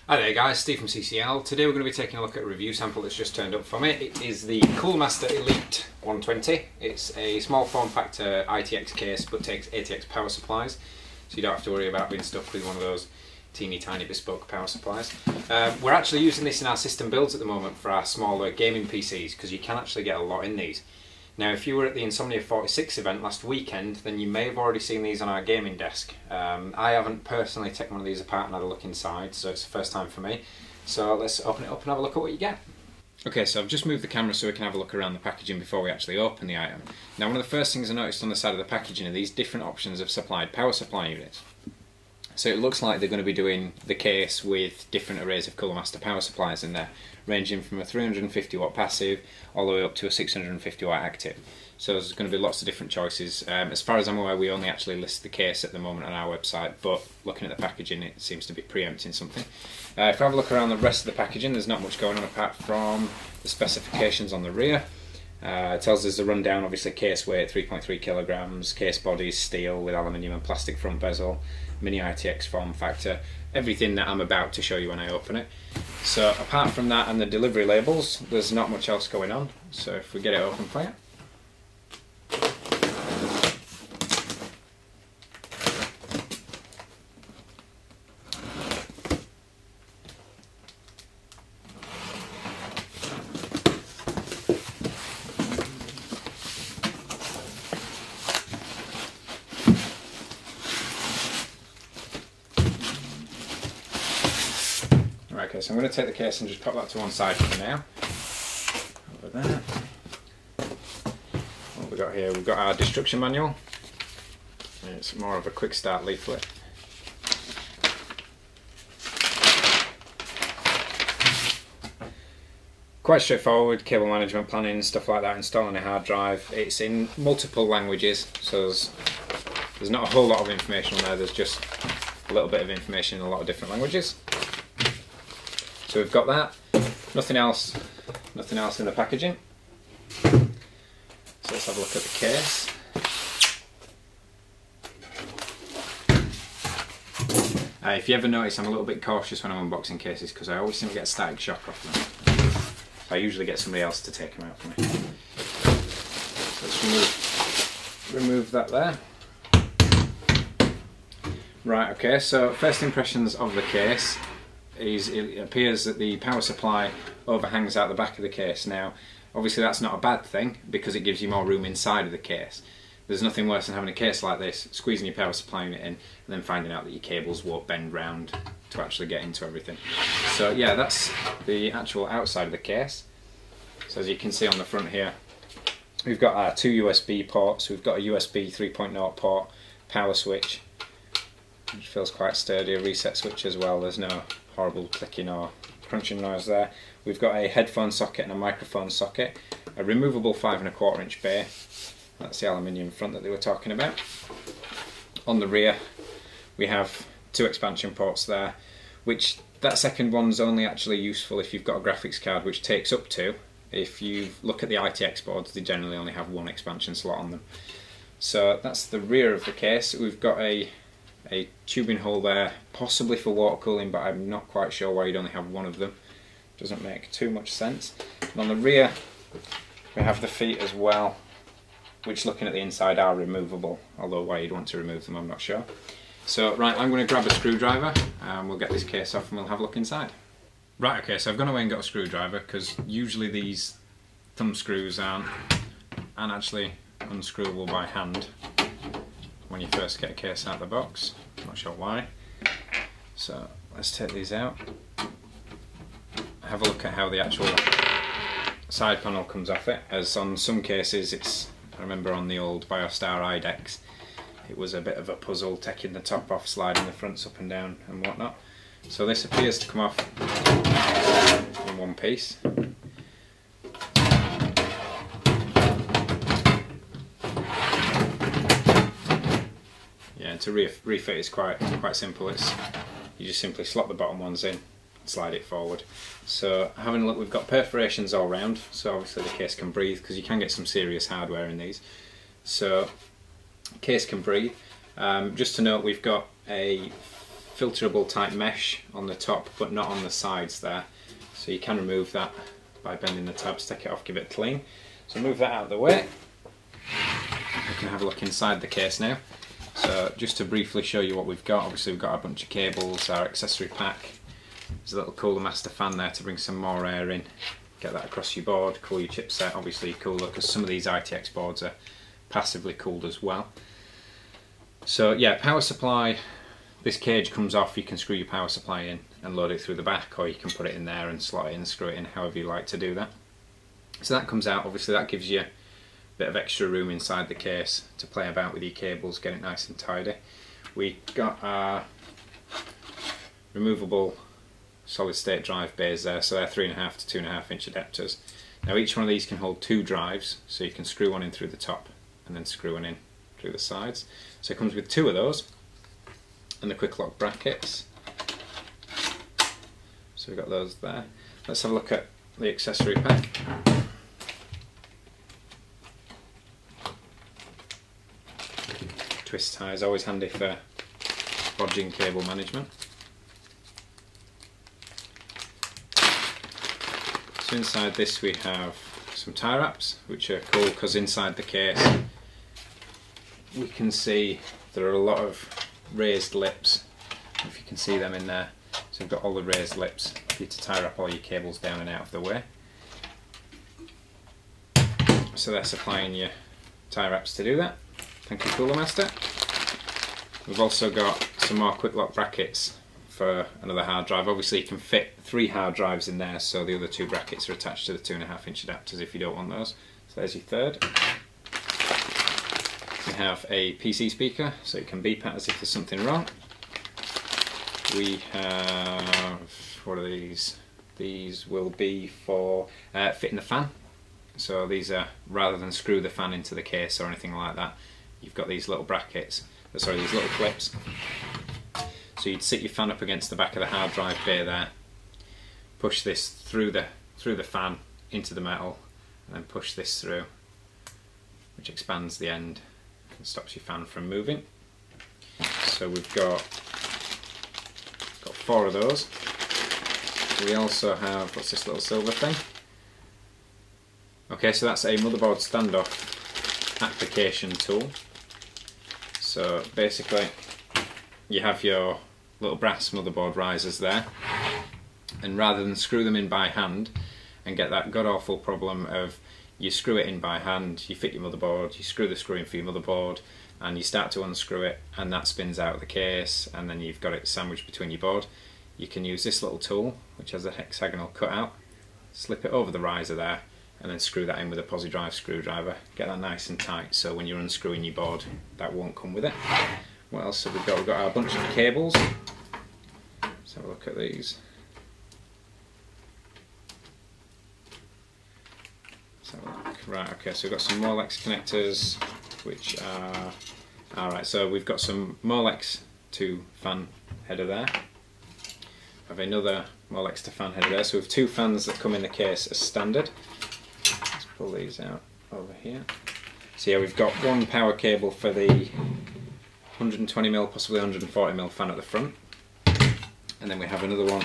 Hi there guys, Steve from CCL. Today we're going to be taking a look at a review sample that's just turned up for me. It is the Coolmaster Elite 120. It's a small form factor ITX case but takes ATX power supplies, so you don't have to worry about being stuck with one of those teeny tiny bespoke power supplies. We're actually using this in our system builds at the moment for our smaller gaming PCs because you can actually get a lot in these. Now if you were at the Insomnia 46 event last weekend, then you may have already seen these on our gaming desk. I haven't personally taken one of these apart and had a look inside, so it's the first time for me. So let's open it up and have a look at what you get. Okay, so I've just moved the camera so we can have a look around the packaging before we actually open the item. Now one of the first things I noticed on the side of the packaging are these different options of supplied power supply units. So it looks like they're going to be doing the case with different arrays of Coolmaster power supplies in there, ranging from a 350 watt passive all the way up to a 650 watt active. So there's going to be lots of different choices. As far as I'm aware, we only actually list the case at the moment on our website, but looking at the packaging it seems to be preempting something. If I have a look around the rest of the packaging, there's not much going on apart from the specifications on the rear. It tells us the rundown, obviously case weight 3.3 kilograms, case body steel with aluminium and plastic front bezel, Mini-ITX form factor, everything that I'm about to show you when I open it. So apart from that and the delivery labels, there's not much else going on. So if we get it open for you. Right, okay, so I'm going to take the case and just pop that to one side for now. Over there. What have we got here? We've got our destruction manual. It's more of a quick start leaflet. Quite straightforward, cable management planning, stuff like that, installing a hard drive. It's in multiple languages, so there's not a whole lot of information on there, there's just a little bit of information in a lot of different languages. So we've got that, nothing else in the packaging. So let's have a look at the case. If you ever notice, I'm a little bit cautious when I'm unboxing cases because I always seem to get a static shock off them. I usually get somebody else to take them out for me. So let's remove that there. Right, okay, so first impressions of the case is it appears that the power supply overhangs out the back of the case. Now obviously that's not a bad thing because it gives you more room inside of the case. There's nothing worse than having a case like this, squeezing your power supply unit in and then finding out that your cables won't bend round to actually get into everything. So yeah, that's the actual outside of the case. So as you can see on the front here, we've got our two USB ports, we've got a USB 3.0 port, power switch, which feels quite sturdy, a reset switch as well, there's no horrible clicking or crunching noise there. We've got a headphone socket and a microphone socket, a removable 5 1/4 inch bay, that's the aluminium front that they were talking about. On the rear we have two expansion ports there, which that second one's only actually useful if you've got a graphics card, which takes up to. If you look at the ITX boards, they generally only have one expansion slot on them. So that's the rear of the case. We've got a tubing hole there, possibly for water cooling, but I'm not quite sure why you'd only have one of them. Doesn't make too much sense. And on the rear we have the feet as well, which looking at the inside are removable, although why you'd want to remove them I'm not sure. So right, I'm going to grab a screwdriver and we'll get this case off and we'll have a look inside. Right, okay, so I've gone away and got a screwdriver because usually these thumb screws aren't actually unscrewable by hand when you first get a case out of the box. Not sure why. So let's take these out. Have a look at how the actual side panel comes off it, as on some cases I remember on the old Biostar IDEX it was a bit of a puzzle taking the top off, sliding the fronts up and down and whatnot. So this appears to come off in one piece. Yeah, to refit is quite simple. You just simply slot the bottom ones in, slide it forward. So having a look, we've got perforations all round, so obviously the case can breathe because you can get some serious hardware in these. So case can breathe. Just to note, we've got a filterable type mesh on the top but not on the sides there, so you can remove that by bending the tabs, take it off, give it a clean. So move that out of the way. We can have a look inside the case now. So just to briefly show you what we've got, obviously we've got a bunch of cables, our accessory pack. There's a little Cooler Master fan there to bring some more air in, get that across your board, cool your chipset, obviously cooler because some of these ITX boards are passively cooled as well. So yeah, power supply, this cage comes off, you can screw your power supply in and load it through the back, or you can put it in there and slot it in, screw it in, however you like to do that. So that comes out, obviously that gives you a bit of extra room inside the case to play about with your cables, get it nice and tidy. We got our removable solid state drive bays there, so they're 3.5 to 2.5 inch adapters. Now each one of these can hold 2 drives, so you can screw one in through the top and then screw one in through the sides. So it comes with 2 of those and the quick lock brackets. So we've got those there. Let's have a look at the accessory pack. Twist tie is always handy for bodging cable management. So inside this we have some tie wraps, which are cool because inside the case we can see there are a lot of raised lips, if you can see them in there. So we've got all the raised lips for you to tie wrap all your cables down and out of the way. So they're supplying you tie wraps to do that. Thank you, Cooler Master. We've also got some more quick lock brackets for another hard drive. Obviously you can fit 3 hard drives in there, so the other 2 brackets are attached to the 2.5 inch adapters if you don't want those. So there's your third. We have a PC speaker, so you can beep at us if there's something wrong. We have, what are these? These will be for fitting the fan. So these are, rather than screw the fan into the case or anything like that, you've got these little brackets, sorry, these little clips. So you'd sit your fan up against the back of the hard drive bay there, push this through the fan into the metal, and then push this through, which expands the end and stops your fan from moving. So we've got 4 of those. We also have, what's this little silver thing? Okay, so that's a motherboard standoff application tool. So basically you have your little brass motherboard risers there, and rather than screw them in by hand and get that god awful problem of you screw it in by hand, you fit your motherboard, you screw the screw in for your motherboard, and you start to unscrew it and that spins out of the case and then you've got it sandwiched between your board, you can use this little tool which has a hexagonal cutout, slip it over the riser there, and then screw that in with a posi drive screwdriver, get that nice and tight so when you're unscrewing your board that won't come with it. What else have we got? We've got our bunch of cables. Let's have a look at these. Let's have a look. Right, okay, so we've got some Molex connectors which are, alright, so we've got some Molex to fan header there. I have another Molex to fan header there, so we have 2 fans that come in the case as standard. Let's pull these out over here. So yeah, we've got 1 power cable for the 120mm, possibly 140mm fan at the front, and then we have another one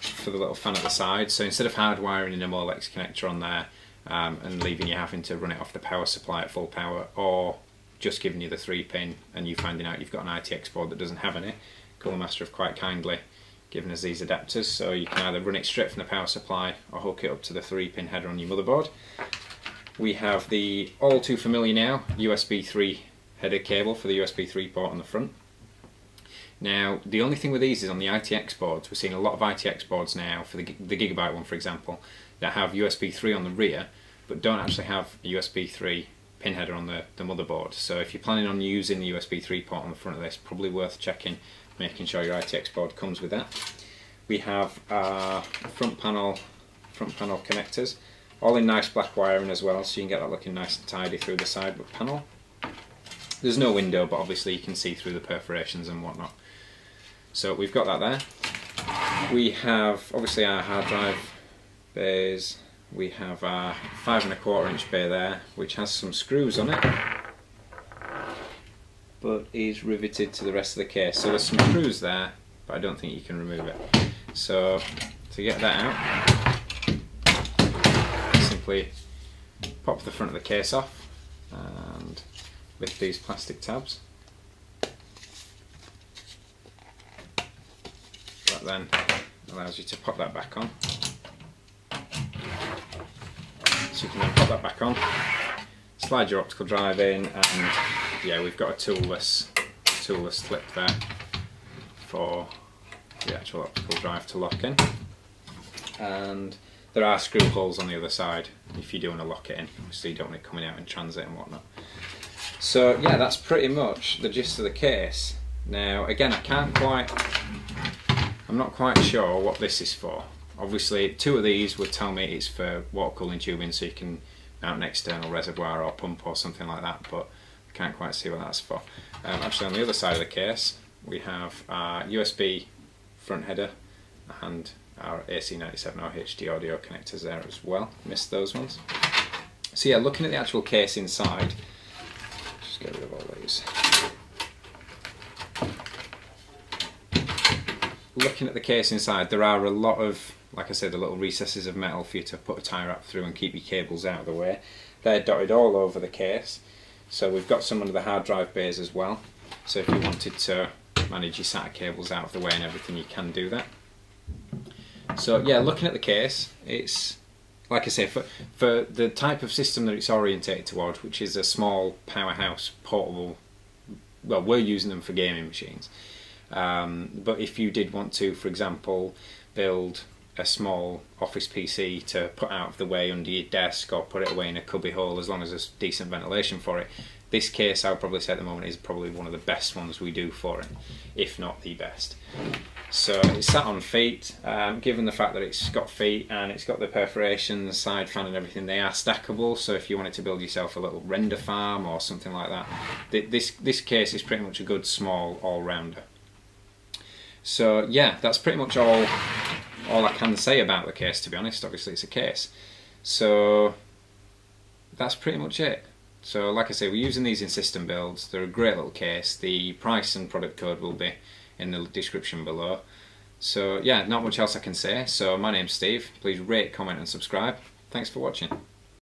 for the little fan at the side. So instead of hardwiring in a Molex connector on there and leaving you having to run it off the power supply at full power, or just giving you the 3-pin and you finding out you've got an ITX board that doesn't have any, Cooler Master have quite kindly given us these adapters, so you can either run it straight from the power supply or hook it up to the 3-pin header on your motherboard. We have the all too familiar now USB 3 header cable for the USB 3 port on the front. Now the only thing with these is on the ITX boards, we're seeing a lot of ITX boards now, for the Gigabyte one for example, that have USB 3 on the rear but don't actually have a USB 3 pin header on the motherboard. So if you're planning on using the USB 3 port on the front of this, probably worth checking, making sure your ITX board comes with that. We have our front panel connectors, all in nice black wiring as well, so you can get that looking nice and tidy through the side panel. There's no window, but obviously you can see through the perforations and whatnot. So we've got that there. We have obviously our hard drive bays. We have our 5¼ inch bay there, which has some screws on it. but is riveted to the rest of the case. So there's some screws there, but I don't think you can remove it. So to get that out, simply pop the front of the case off and lift these plastic tabs. That then allows you to pop that back on. So you can then pop that back on, slide your optical drive in, and yeah, we've got a toolless clip there for the actual optical drive to lock in. And there are screw holes on the other side if you do want to lock it in. Obviously you don't want it coming out in transit and whatnot. So yeah, that's pretty much the gist of the case. Now again, I'm not quite sure what this is for. Obviously 2 of these would tell me it's for water cooling tubing, so you can mount an external reservoir or pump or something like that, but I can't quite see what that's for. Actually on the other side of the case we have our USB front header and our AC97 or HD audio connectors there as well. Missed those ones. So yeah, looking at the actual case inside, just get rid of all these. Looking at the case inside, there are a lot of, like I said, the little recesses of metal for you to put a tie wrap through and keep your cables out of the way. They're dotted all over the case. So we've got some under the hard drive bays as well. So if you wanted to manage your SATA cables out of the way and everything, you can do that. So yeah, looking at the case, it's, like I say, for the type of system that it's orientated towards, which is a small powerhouse portable, well, we're using them for gaming machines. But if you did want to, for example, build a small office PC to put out of the way under your desk or put it away in a cubby hole, as long as there's decent ventilation for it, this case I would probably say at the moment is probably one of the best ones we do for it, if not the best. So it's sat on feet. Given the fact that it's got feet and it's got the perforations, side fan and everything, they are stackable, so if you wanted to build yourself a little render farm or something like that, this case is pretty much a good small all-rounder. So yeah, that's pretty much all I can say about the case, to be honest. Obviously it's a case. So that's pretty much it. So like I say, we're using these in system builds. They're a great little case. The price and product code will be in the description below. So yeah, not much else I can say. So my name's Steve. Please rate, comment and subscribe. Thanks for watching.